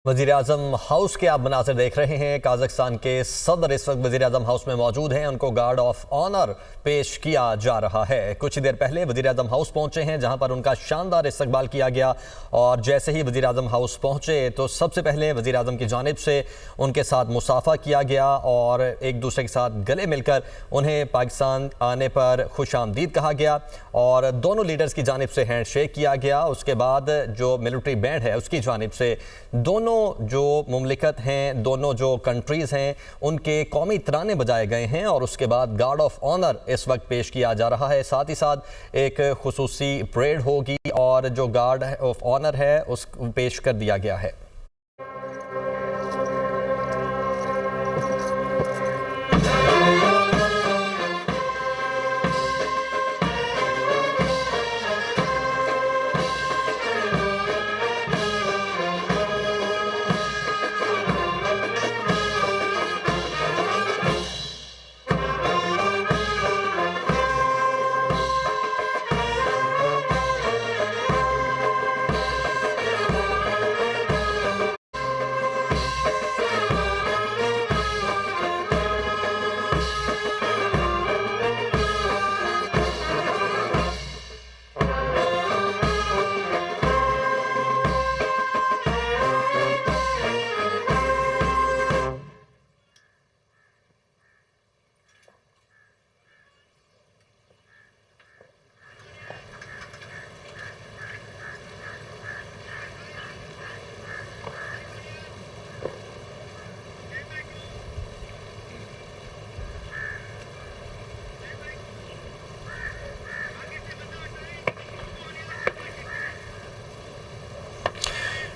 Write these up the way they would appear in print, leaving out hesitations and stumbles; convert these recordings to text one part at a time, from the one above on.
वज़ीर-ए-आज़म हाउस के आप मनाज़िर देख रहे हैं। काज़ाख्स्तान के सदर इस वक्त वज़ीर-ए-आज़म हाउस में मौजूद हैं। उनको गार्ड ऑफ ऑनर पेश किया जा रहा है। कुछ ही देर पहले वज़ीर-ए-आज़म हाउस पहुंचे हैं, जहां पर उनका शानदार इस्तकबाल किया गया। और जैसे ही वज़ीर-ए-आज़म हाउस पहुंचे तो सबसे पहले वज़ीर-ए-आज़म की जानिब से उनके साथ मुसाफ़ा किया गया और एक दूसरे के साथ गले मिलकर उन्हें पाकिस्तान आने पर खुशामदीद कहा गया और दोनों लीडर्स की जानिब से हैंड शेक किया गया। उसके बाद जो मिलिट्री बैंड है उसकी जानिब से दोनों जो मुमलिकत हैं, दोनों जो कंट्रीज़ हैं, उनके कौमी तराने बजाए गए हैं और उसके बाद गार्ड ऑफ ऑनर इस वक्त पेश किया जा रहा है। साथ ही साथ एक खुसूसी परेड होगी और जो गार्ड ऑफ ऑनर है उस पेश कर दिया गया है।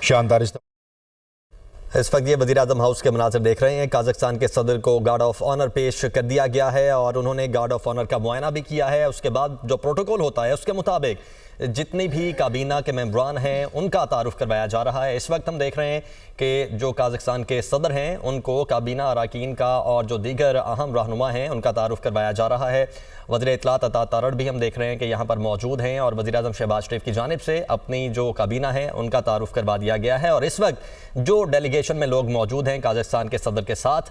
शानदार इस वक्त ये वज़ीर-ए-आज़म हाउस के मनाज़िर देख रहे हैं। काज़ाख्स्तान के सदर को गार्ड ऑफ ऑनर पेश कर दिया गया है और उन्होंने गार्ड ऑफ ऑनर का मुआयना भी किया है। उसके बाद जो प्रोटोकॉल होता है उसके मुताबिक जितनी भी काबीना के मेंबरान हैं उनका तारुफ करवाया जा रहा है। इस वक्त हम देख रहे हैं कि जो काज़ाख्स्तान के सदर हैं उनको काबीना अराकीन का और जो दीगर अहम रहनुमा हैं उनका तारुफ करवाया जा रहा है। वज़ीर इत्तलात अता तारड़ भी हम देख रहे हैं कि यहाँ पर मौजूद हैं और वज़ीर-ए-आज़म शहबाज शरीफ की जानिब से अपनी जो काबीना है उनका तारुफ करवा दिया गया है। और इस वक्त जो डेलीगेशन में लोग मौजूद हैं काज़ाख्स्तान के सदर के साथ,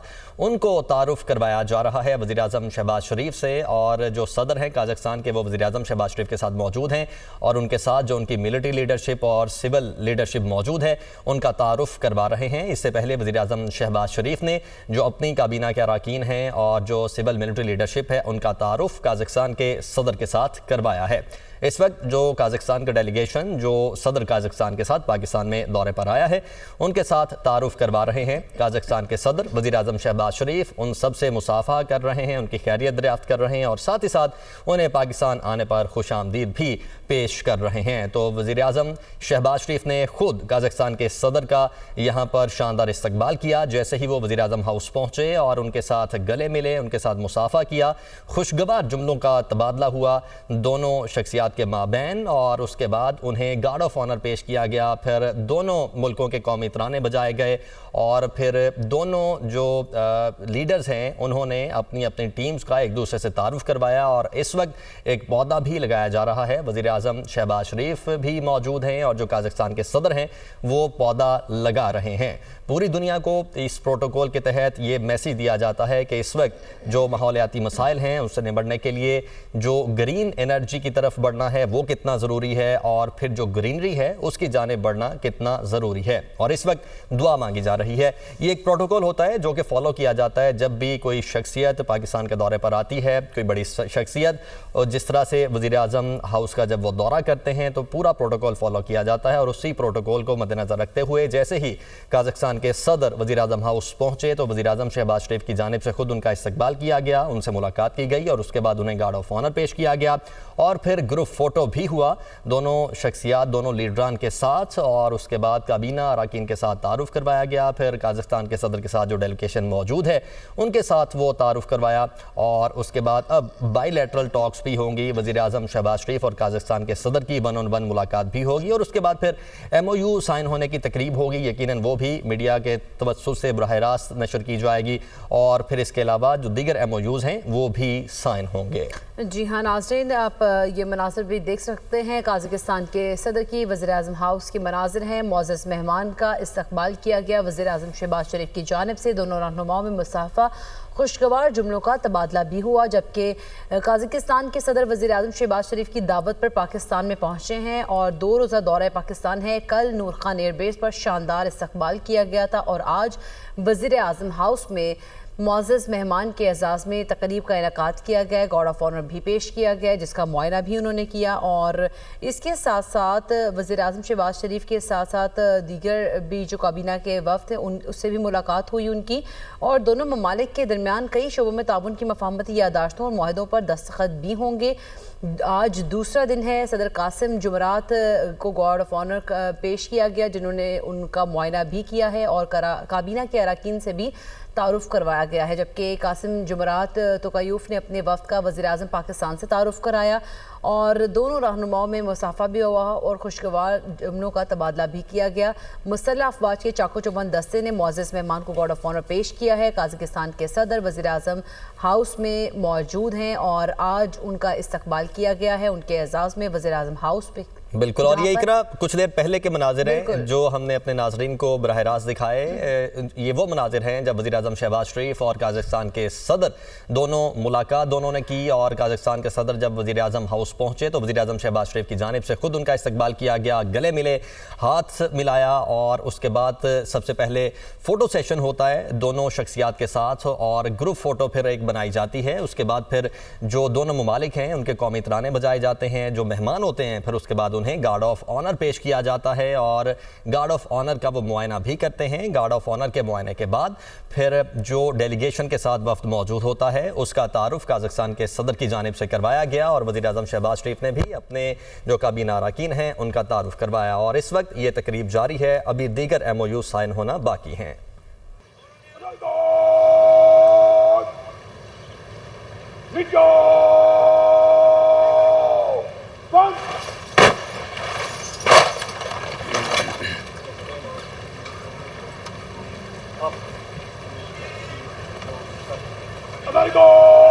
उनको तारुफ करवाया जा रहा है वज़ीर-ए-आज़म शहबाज शरीफ से। और जो सदर हैं काज़ाख्स्तान के वो वज़ीर-ए-आज़म शहबाज शरीफ के साथ मौजूद हैं और उनके साथ जो उनकी मिलिट्री लीडरशिप और सिविल लीडरशिप मौजूद है उनका तारुफ करवा रहे हैं। इससे पहले वज़ीर-ए-आज़म शहबाज शरीफ ने जो अपनी काबीना के अराकीन हैं और जो सिविल मिलिट्री लीडरशिप है उनका तारुफ काज़ाख्स्तान के सदर के साथ करवाया है। इस वक्त जो काज़ाख्स्तान का डेलीगेशन जो सदर काज़ाख्स्तान के साथ पाकिस्तान में दौरे पर आया है उनके साथ तारुफ करवा रहे हैं काज़ाख्स्तान के सदर वज़ीर-ए-आज़म शहबाज शरीफ। उन सब से मुसाफा कर रहे हैं, उनकी खैरियत दरियाफ्त कर रहे हैं और साथ ही साथ उन्हें पाकिस्तान आने पर खुशामदीद भी पेश कर रहे हैं। तो वज़ीर-ए-आज़म शहबाज शरीफ ने खुद काज़ाख्स्तान के सदर का यहाँ पर शानदार इस्तकबाल किया। जैसे ही वो वज़ीर-ए-आज़म हाउस पहुँचे और उनके साथ गले मिले, उनके साथ मुसाफा किया, खुशगवार जुमलों का तबादला हुआ दोनों शख्सियात के माबैन और उसके बाद उन्हें गार्ड ऑफ ऑनर पेश किया गया। फिर दोनों मुल्कों के कौमी तराने बजाए गए और फिर दोनों जो लीडर्स हैं उन्होंने अपनी अपनी टीम्स का एक दूसरे से तारुफ करवाया। और इस वक्त एक पौधा भी लगाया जा रहा है। वज़ीर-ए-आज़म शहबाज शरीफ भी मौजूद हैं और जो काज़ाख्स्तान के सदर हैं वो पौधा लगा रहे हैं। पूरी दुनिया को इस प्रोटोकॉल के तहत ये मैसेज दिया जाता है कि इस वक्त जो माहौलियाती मसाइल हैं उससे निपटने के लिए जो ग्रीन एनर्जी की तरफ बढ़ना है वो कितना ज़रूरी है और फिर जो ग्रीनरी है उसकी जानिब बढ़ना कितना ज़रूरी है। और इस वक्त दुआ मांगी जा रही है। ये एक प्रोटोकॉल होता है जो कि फॉलो किया जाता है जब भी कोई शख्सियत पाकिस्तान के दौरे पर आती है, कोई बड़ी शख्सियत। और जिस तरह से वज़ीर-ए-आज़म हाउस का जब वो दौरा करते हैं तो पूरा प्रोटोकॉल फॉलो किया जाता है और उसी प्रोटोकॉल को मद्देनजर रखते हुए जैसे ही काज़ाख्स्तान के सदर वज़ीर आज़म हाउस पहुंचे तो वज़ीर आज़म शहबाज शरीफ की जानिब से खुद उनका इस्तकबाल किया गया, उनसे मुलाकात की गई और उसके बाद उन्हें गार्ड ऑफ ऑनर पेश किया गया और फिर ग्रुप फ़ोटो भी हुआ दोनों शख्सियात, दोनों लीडरान के साथ और उसके बाद काबीना अरकान के साथ तारुफ करवाया गया। फिर काज़ाख्स्तान के सदर के साथ जो डेलीगेशन मौजूद है उनके साथ वो तारुफ करवाया और उसके बाद अब बाईलैटरल टॉक्स भी होंगी। वज़ीर आज़म शहबाज शरीफ और काज़ाख्स्तान के सदर की 1-on-1 मुलाकात भी होगी और उसके बाद फिर MOU साइन होने की तकरीब होगी। यकीनन वो भी मीडिया के तवज्जुह से बराह रास्त नशर की जाएगी और फिर इसके अलावा जो दीगर MOUs हैं वो भी साइन होंगे। जी हाँ नाज़रीन, आप ये मनाज़िर भी देख सकते हैं। काज़ाख्स्तान के सदर की वज़ीर आज़म हाउस के मनाज़िर हैं। मुअज़्ज़ज़ मेहमान का इस्तकबाल किया गया वज़ीर आज़म शहबाज शरीफ की जानिब से। दोनों रहनुमाओं में मुसाफ़ा खुशगवार जुमलों का तबादला भी हुआ, जबकि काज़ाख्स्तान के सदर वज़ीर आज़म शहबाज शरीफ की दावत पर पाकिस्तान में पहुँचे हैं और 2 रोज़ा दौरा पाकिस्तान है। कल नूर खान एयरबेस पर शानदार इस्तकबाल किया गया था और आज वज़ीर आज़म हाउस में मुअज़्ज़ज़ मेहमान के एजाज़ में तकरीब का इनेकाद किया गया। गार्ड ऑफ ऑनर भी पेश किया गया जिसका मुआयना भी उन्होंने किया और इसके साथ साथ वज़ीर आज़म शहबाज शरीफ के साथ साथ दीगर भी जो काबीना के वफ़द हैं उससे भी मुलाकात हुई उनकी और दोनों ममालिक के दरमियान कई शोबों में ताउन की मफाहमती यादाश्तों और मुआहदों पर दस्तखत भी होंगे। आज दूसरा दिन है। सदर कासिम जुमरात को गार्ड ऑफ ऑनर पेश किया गया जिन्होंने उनका मुआयना भी किया है और काबीना के अरकान से भी तारुफ करवाया गया है, जबकि कासिम जुमरात तोकायूफ ने अपने वफ़द का वज़ीर आज़म पाकिस्तान से तारुफ कराया और दोनों रहनुमाओं में मुसाफा भी हुआ और खुशगवार जुमलों का तबादला भी किया गया। मुसल्लह अफवाज के चाको चौबंद दस्ते ने मुअज़्ज़ज़ मेहमान को गार्ड ऑफ ऑनर पेश किया है। काज़ाख्स्तान के सदर वज़ीर आज़म हाउस में मौजूद हैं और आज उनका इस्तकबाल किया गया है उनके एजाज़ में वज़ीर आज़म हाउस पे। बिल्कुल, और ये इकरा कुछ देर पहले के मनाजिर हैं जो हमने अपने नाजरीन को बराह रास्त दिखाए। ये वो मनाजिर हैं जब वज़ीर आज़म शहबाज शरीफ और काज़ाख्स्तान के सदर दोनों मुलाकात दोनों ने की और काज़ाख्स्तान के सदर जब वज़ीर आज़म हाउस पहुँचे तो वज़ीर आज़म शहबाज शरीफ की जानिब से खुद उनका इस्तकबाल किया गया, गले मिले, हाथ मिलाया और उसके बाद सबसे पहले फ़ोटो सेशन होता है दोनों शख्सियात के साथ और ग्रुप फ़ोटो फिर एक बनाई जाती है। उसके बाद फिर जो दोनों ममालिक हैं उनके कौमी तराने बजाए जाते हैं, जो मेहमान होते हैं फिर उसके बाद उन्हें गार्ड ऑफ ऑनर पेश किया जाता है और गार्ड ऑफ ऑनर का वो मुआयना भी करते हैं। गार्ड ऑफ ऑनर के मुआयने के बाद फिर जो डेलीगेशन के साथ वफ्द मौजूद होता है उसका तारुफ काज़ाख्स्तान के सदर की जानिब से करवाया गया और वज़ीर आज़म शहबाज शरीफ ने भी अपने जो काबीना अरकान हैं उनका तारुफ करवाया और इस वक्त ये तकरीब जारी है। अभी दीगर MOU साइन होना बाकी हैं। America!